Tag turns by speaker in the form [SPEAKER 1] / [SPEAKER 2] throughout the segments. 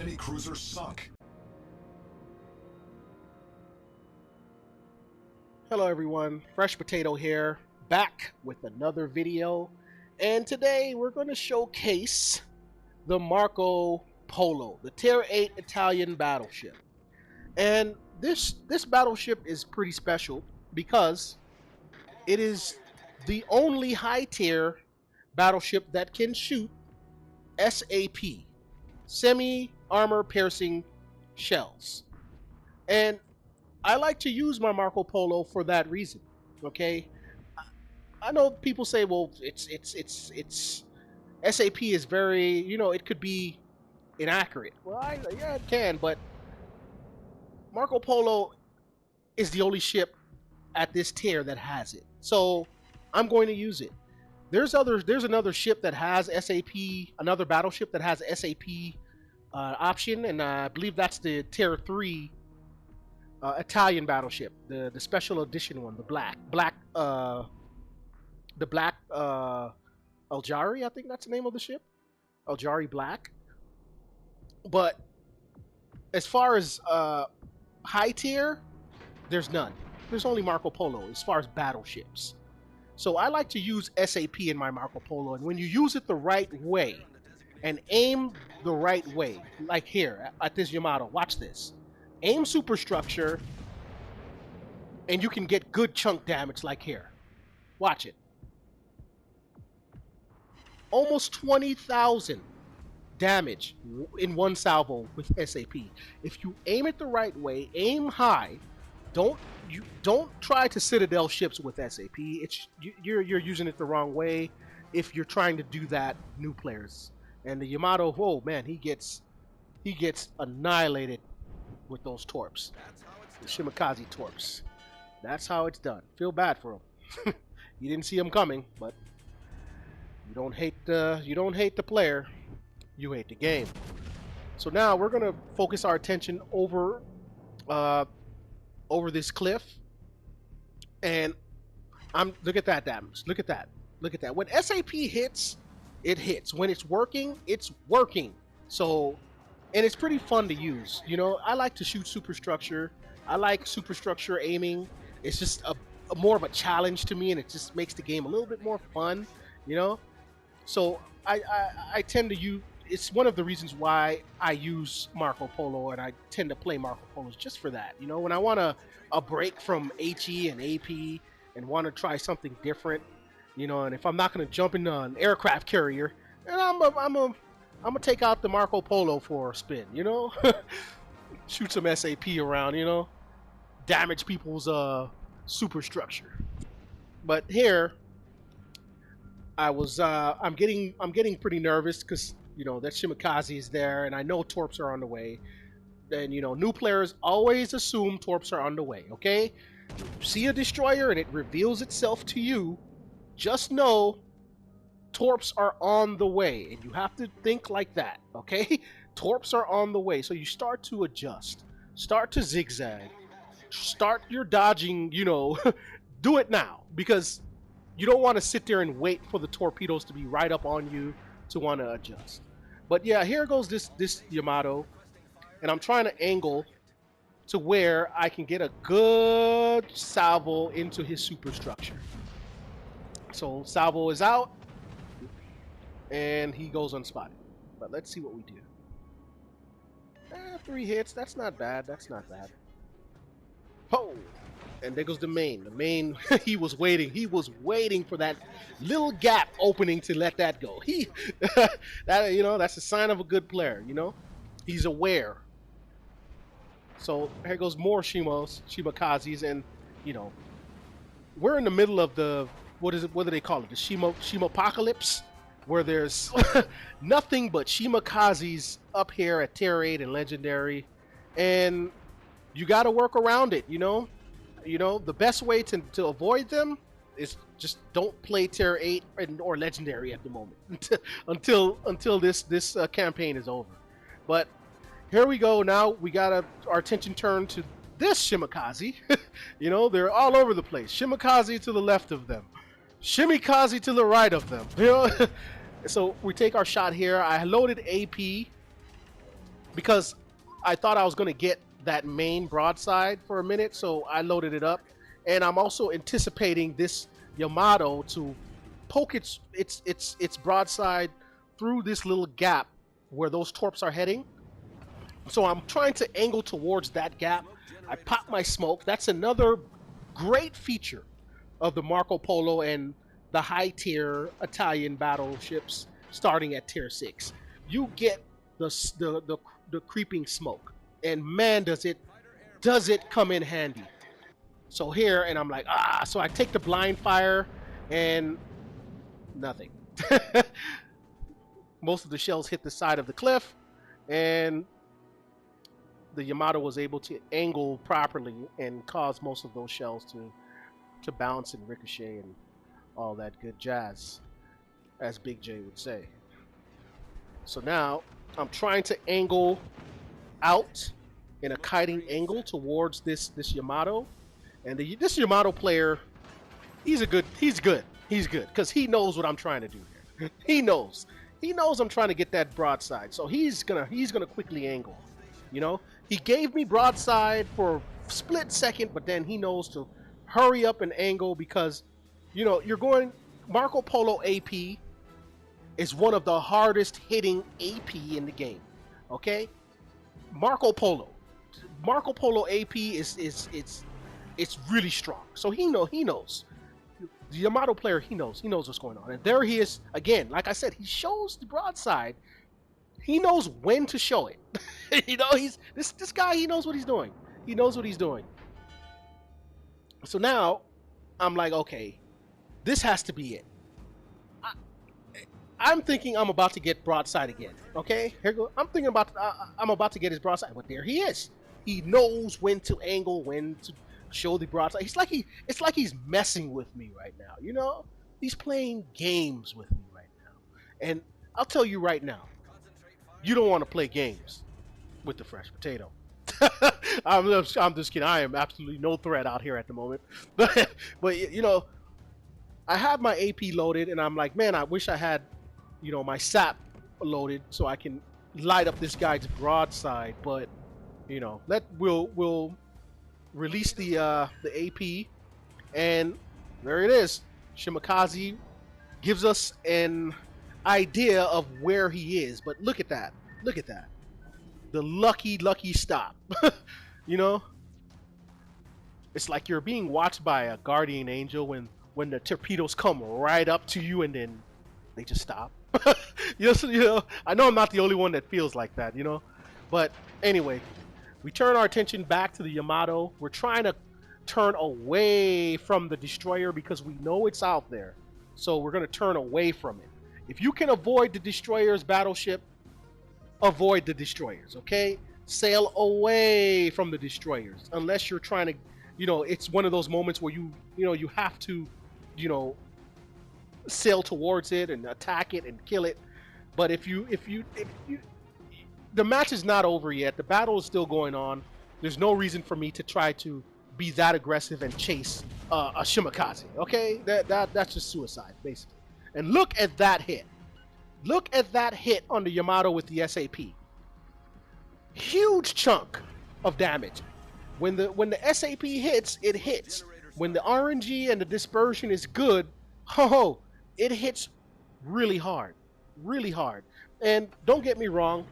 [SPEAKER 1] Enemy cruiser sunk.
[SPEAKER 2] Hello everyone, Fresh Potato here, back with another video, and today we're going to showcase the Marco Polo, the Tier 8 Italian battleship. And this battleship is pretty special because it is the only high-tier battleship that can shoot SAP, semi-armor piercing shells. And I like to use my Marco Polo for that reason. Okay, I know people say, well, it's SAP is very, it could be inaccurate. Well, yeah, it can, but Marco Polo is the only ship at this tier that has it, so I'm going to use it. There's another ship that has SAP, another battleship that has SAP option, and I believe that's the Tier 3 Italian battleship, the special edition one, the black Algari, I think that's the name of the ship, Algari Black. But as far as high tier, there's none. There's only Marco Polo as far as battleships. So I like to use SAP in my Marco Polo, and when you use it the right way and aim the right way, like here at this Yamato, watch this. Aim superstructure, and you can get good chunk damage like here. Watch it. Almost 20,000 damage in one salvo with SAP. If you aim it the right way, aim high. Don't try to Citadel ships with SAP. You're using it the wrong way if you're trying to do that, new players. And the Yamato, oh man, he gets annihilated with those torps, the Shimakaze torps. That's how it's done. Feel bad for him. You didn't see him coming, but you don't hate the player, you hate the game. So now we're gonna focus our attention over this cliff, and look at that damage. Look at that. Look at that. When SAP hits, it hits. When it's working, it's working. So. And it's pretty fun to use. I like to shoot superstructure. I like superstructure aiming. It's just a more of a challenge to me, and it just makes the game a little bit more fun, So I tend to use. It's one of the reasons why I use Marco Polo, and I tend to play Marco Polos just for that. When I want a break from HE and AP and want to try something different, and if I'm not going to jump into an aircraft carrier, and I'm gonna take out the Marco Polo for a spin, shoot some SAP around, damage people's superstructure. But here, I'm getting pretty nervous because that Shimakaze is there, and I know torps are on the way. And new players always assume torps are on the way. Okay, see a destroyer and it reveals itself to you, just know torps are on the way, and you have to think like that, okay? Torps are on the way, so you start to adjust, start to zigzag, start your dodging, do it now, because you don't want to sit there and wait for the torpedoes to be right up on you to want to adjust. But yeah, here goes this Yamato, and I'm trying to angle to where I can get a good salvo into his superstructure. So salvo is out, and he goes unspotted. But let's see what we do. 3 hits. That's not bad. That's not bad. Oh! And there goes the main. The main, he was waiting. He was waiting for that little gap opening to let that go. That's a sign of a good player, He's aware. So here goes more Shimakazes, and, we're in the middle of the, what do they call it? The Shimapocalypse? Where there's nothing but Shimakazes up here at Tier 8 and Legendary, and you got to work around it. The best way to avoid them is just don't play Tier 8 or Legendary at the moment until this campaign is over. But here we go. Now we got our attention turned to this Shimakaze. They're all over the place. Shimakaze to the left of them, Shimikaze to the right of them. So we take our shot here. I loaded AP because I thought I was going to get that main broadside for a minute, so I loaded it up. And I'm also anticipating this Yamato to poke its broadside through this little gap where those torps are heading. So I'm trying to angle towards that gap. I pop my smoke. That's another great feature of the Marco Polo and the high tier Italian battleships starting at tier 6. You get the creeping smoke, and man, does it come in handy. So here, and I'm like, so I take the blind fire, and nothing. Most of the shells hit the side of the cliff, and the Yamato was able to angle properly and cause most of those shells to bounce and ricochet and all that good jazz, as Big J would say. So now I'm trying to angle out in a kiting angle towards this Yamato, and this Yamato player, he's good because he knows what I'm trying to do here. He knows I'm trying to get that broadside, so he's gonna quickly angle. You know, he gave me broadside for a split second, but then he knows to hurry up and angle because, you know, you're going. Marco Polo AP is one of the hardest hitting AP in the game. Okay, Marco Polo AP is really strong. So he knows. The Yamato player, he knows what's going on. And there he is again. Like I said, he shows the broadside. He knows when to show it. You know, this guy, he knows what he's doing. He knows what he's doing. So now I'm like, okay, this has to be it. I'm thinking I'm about to get broadside again. Okay, here go. I'm thinking I'm about to get his broadside, but there he is. He knows when to angle, when to show the broadside. It's like he's messing with me right now. You know, he's playing games with me right now. And I'll tell you right now, you don't want to play games with the fresh potato. I'm just kidding. I am absolutely no threat out here at the moment. But you know, I have my AP loaded, and I'm like, man, I wish I had, you know, my SAP loaded so I can light up this guy's broadside. But you know, we'll release the AP, and there it is. Shimakaze gives us an idea of where he is, but look at that. The lucky stop. You know, it's like you're being watched by a guardian angel when the torpedoes come right up to you and then they just stop. You know, I know I'm not the only one that feels like that, you know. But anyway, we turn our attention back to the Yamato. We're trying to turn away from the destroyer because we know it's out there. So we're going to turn away from it. If you can avoid the destroyer's battleship, avoid the destroyers, okay? Sail away from the destroyers unless you're trying to, you know, it's one of those moments where you have to, you know, sail towards it and attack it and kill it. But if you the match is not over yet. The battle is still going on. There's no reason for me to try to be that aggressive and chase a Shimakaze, okay? That's just suicide, basically. And look at that hit. Look at that hit on the Yamato with the SAP. Huge chunk of damage. When the SAP hits, it hits. When the RNG and the dispersion is good, it hits really hard. Really hard. And don't get me wrong,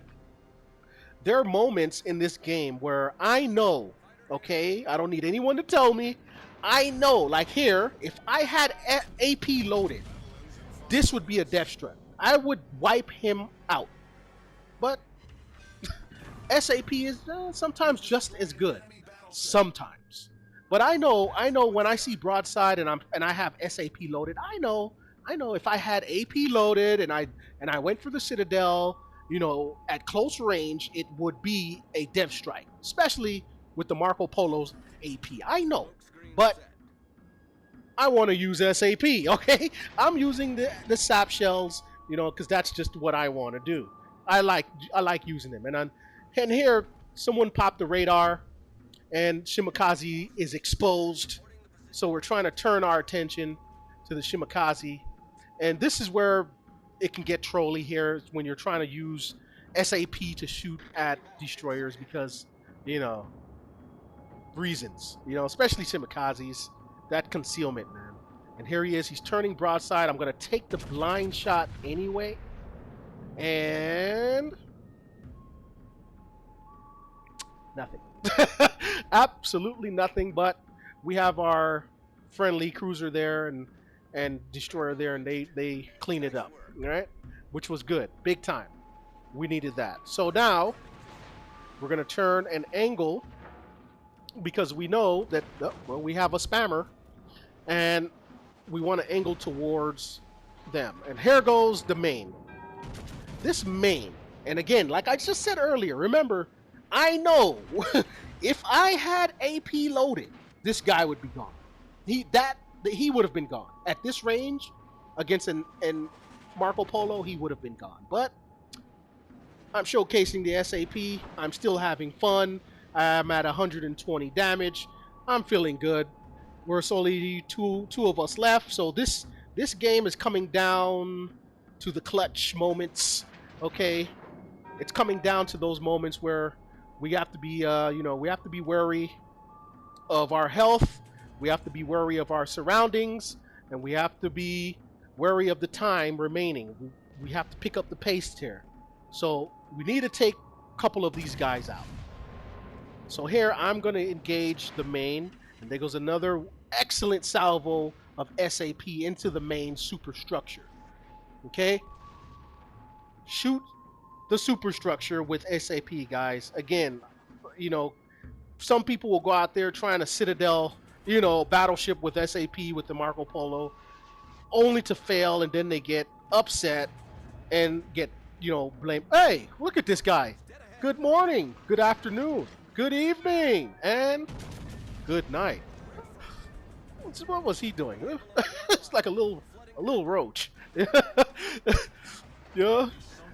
[SPEAKER 2] there are moments in this game where I know, okay, I don't need anyone to tell me, I know, like here, if I had AP loaded, this would be a death strike. I would wipe him out. But SAP is sometimes just as good. Sometimes. But I know when I see broadside and I have SAP loaded, I know if I had AP loaded and I went for the Citadel, you know, at close range, it would be a death strike, especially with the Marco Polo's AP. I know, but I want to use SAP, okay? I'm using the SAP shells, you know, because that's just what I want to do. I like using them. And here, someone popped the radar, and Shimakaze is exposed. So we're trying to turn our attention to the Shimakaze. And this is where it can get trolly here, when you're trying to use SAP to shoot at destroyers because, you know, reasons. You know, especially Shimikazes. That concealment, man. And here he is. He's turning broadside. I'm going to take the blind shot anyway. And nothing. Absolutely nothing, but we have our friendly cruiser there and destroyer there, and they clean it up, right? Which was good. Big time. We needed that. So now we're going to turn and angle because we know that, well, we have a spammer and we want to angle towards them. And here goes the main. This main, and again, like I just said earlier, remember, I know if I had AP loaded, this guy would be gone. He would have been gone. At this range, against an Marco Polo, he would have been gone. But I'm showcasing the SAP. I'm still having fun. I'm at 120 damage. I'm feeling good. We're solely two of us left, so this game is coming down to the clutch moments. Okay, it's coming down to those moments where we have to be, we have to be wary of our health. We have to be wary of our surroundings, and we have to be wary of the time remaining. We have to pick up the pace here. So we need to take a couple of these guys out. So here I'm going to engage the main, and there goes another excellent salvo of SAP into the main superstructure. Okay? Shoot the superstructure with SAP, guys. Again, you know, some people will go out there trying to citadel, you know, battleship with SAP with the Marco Polo, only to fail, and then they get upset and get, you know, blamed. Hey, look at this guy. Good morning, good afternoon, good evening, and good night. What was he doing? It's like a little roach. Yeah.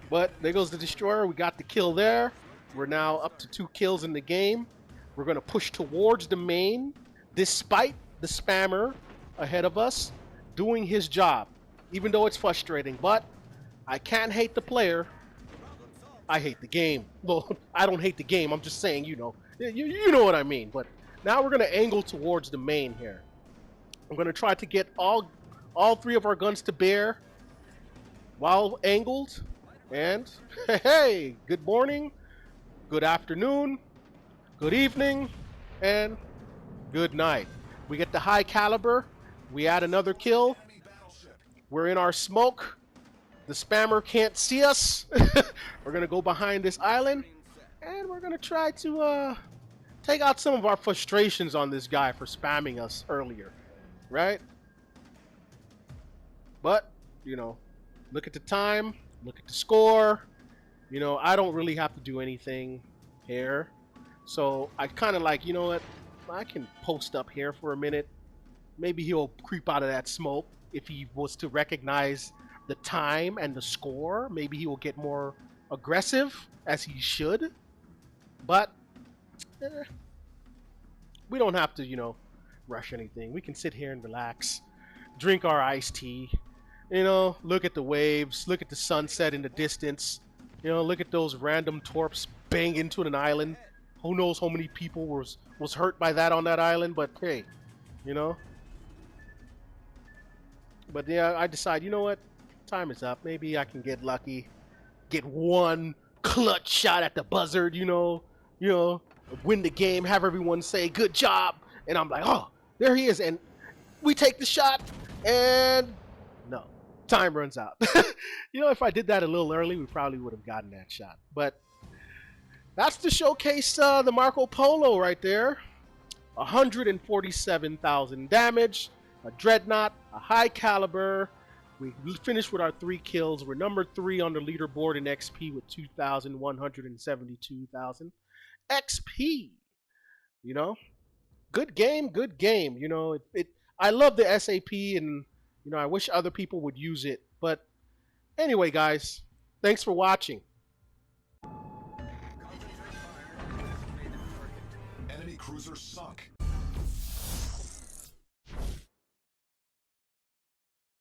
[SPEAKER 2] But there goes the destroyer. We got the kill there. We're now up to 2 kills in the game. We're going to push towards the main, despite the spammer ahead of us doing his job, even though it's frustrating. But I can't hate the player. I hate the game. Well, I don't hate the game. I'm just saying, you know what I mean. But now we're going to angle towards the main here. I'm going to try to get all 3 of our guns to bear while angled. And hey, good morning, good afternoon, good evening, and good night. We get the high caliber. We add another kill. We're in our smoke. The spammer can't see us. We're going to go behind this island, and we're going to try to take out some of our frustrations on this guy for spamming us earlier, right? But, you know, look at the time. Look at the score. You know, I don't really have to do anything here. So I kind of like, you know what? I can post up here for a minute. Maybe he'll creep out of that smoke if he was to recognize the time and the score. Maybe he will get more aggressive, as he should. But we don't have to, you know, rush anything. We can sit here and relax, drink our iced tea. You know, look at the waves, look at the sunset in the distance. You know, look at those random torps bang into an island. Who knows how many people was hurt by that on that island, but hey, you know. But yeah, I decide, you know what? Time is up. Maybe I can get lucky. Get one clutch shot at the buzzard, you know, win the game, have everyone say good job, and I'm like, oh, there he is, and we take the shot, and no. Time runs out. You know, if I did that a little early, we probably would have gotten that shot. But that's to showcase the Marco Polo right there. 147,000 damage, a dreadnought, a high caliber. We finished with our 3 kills. We're number 3 on the leaderboard in XP with 2,172,000 XP. You know, good game, good game. You know, I love the SAP, and you know, I wish other people would use it. But anyway, guys, thanks for watching.
[SPEAKER 1] Enemy cruiser sunk.